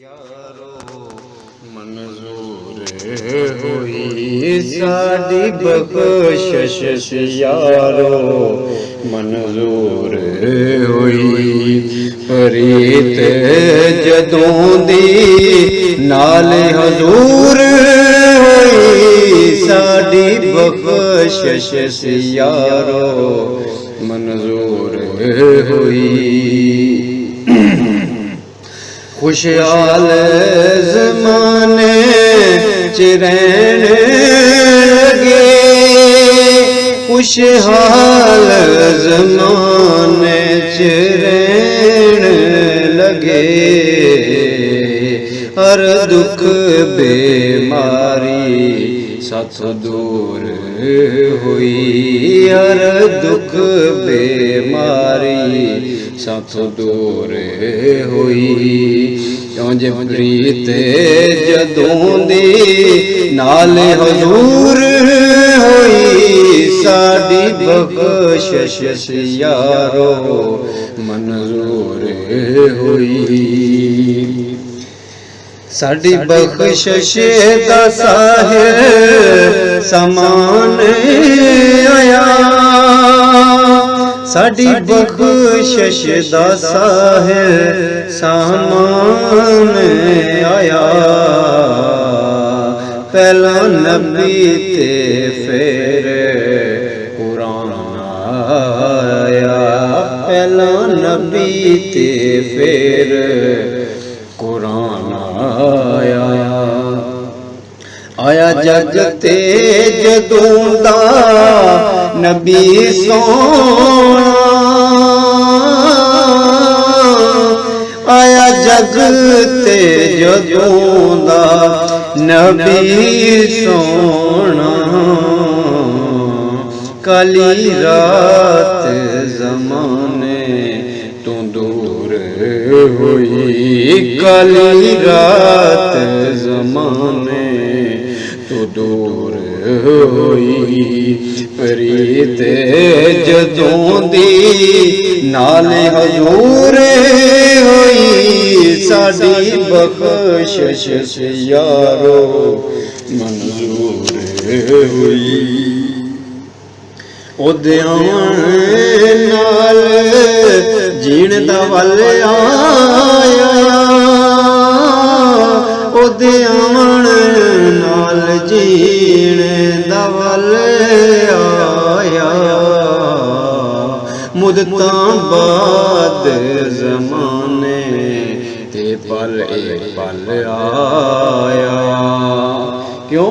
यारो मंजूर हुई साडी बख्शिश यारो मंजूर हुई प्रीत जदों दी नाल हजूर हुई साडी बख्शिश यारो मंजूर हुई। खुशहाल ज़माने च रहने लगे, खुशहाल ज़माने च रहने लगे। हर दुख बीमारी साथ दूर हुई, हर दुख बीमारी साथ दूर हुई। क्यों जे प्रीत जदों दी नाल हजूर हुई साडी बख्शिश यारो मंजूर हुई। साडी बख्शिश दा साहिर समान आया, साडी बख्शिश दा साहिर सामान आया। पहला नबी ते फिर कुरान आया, पहला नबी ते फिर कुरान आया। आया जग ते जदों दा नबी सोना, आया जग ते जदों दा नबी सोना। काली रात ज़माने तो दूर हुई, काली रात ज़माने तो दूर हुई। प्रीत जदों दी नाल हजूर हुई साडी बख्शिश यारो मंजूर हुई। ओदे आवन नाल जीण दा वल आया, ओदे आवन नाल जीण दा वल आया। मुद्दतां बाद ज़माने ते पल एक पल आया। क्यों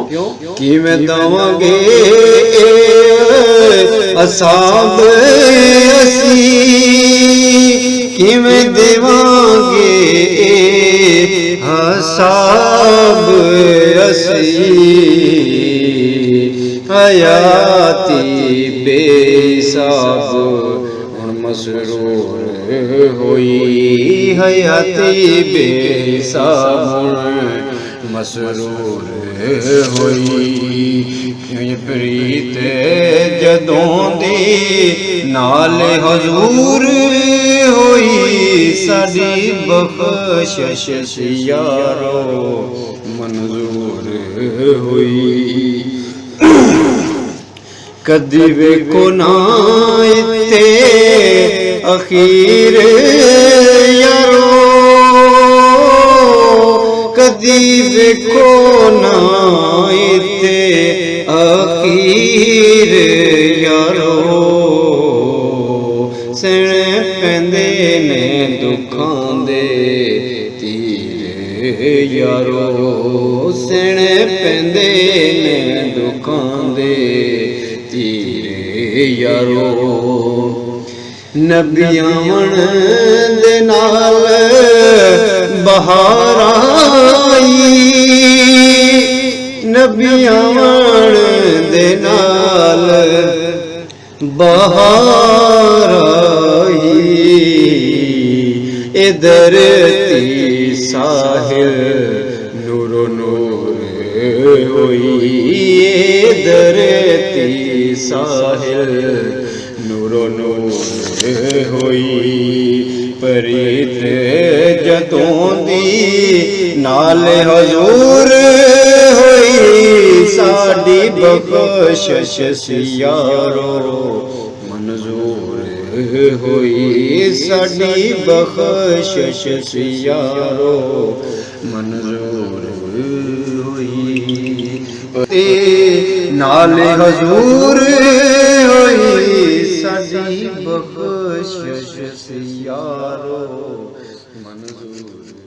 किवें दवांगे असाब असी, किवें देवांगे असाब असी। हयाती बेहिसाब हुण मसरूर हुई, हयाती बेहिसाब हुण मसरूर हुई। प्रीत जदों दी नाल हजूर हुई साडी बख्शिश यारो मंजूर हुई। कदी वेखो ना इत्ते अखीर यारो, कदी वेखो ना इत्ते अखीर यारो। सहने पैंदे ने दुखां दे तीर यारो, सहने पैंदे ने दुखां दे तीर यारो। नबी आवन दे नाल बहार आई, नबी आवन दे नाल बहार आई। ए धरती साहिल नूरो नूर हुई, ए धरती साहिल नूरो नूर हुई। प्रीत ਜਦੋਂ ਦੀ ਨਾਲ ਹਜ਼ੂਰ ਹੋਈ ਸਾਡੀ ਬਖਸ਼ਿਸ਼ ਯਾਰੋ ਮਨਜ਼ੂਰ ਹੋਈ ਸਾਡੀ ਬਖਸ਼ਿਸ਼ ਯਾਰੋ ਮਨਜ਼ੂਰ ਹੋਈ ਤੇ ਨਾਲ ਹਜ਼ੂਰ ਹੋਈ ਸਾਡੀ ਬਖਸ਼ਿਸ਼ ਯਾਰੋ ਮਨਜ਼ੂਰ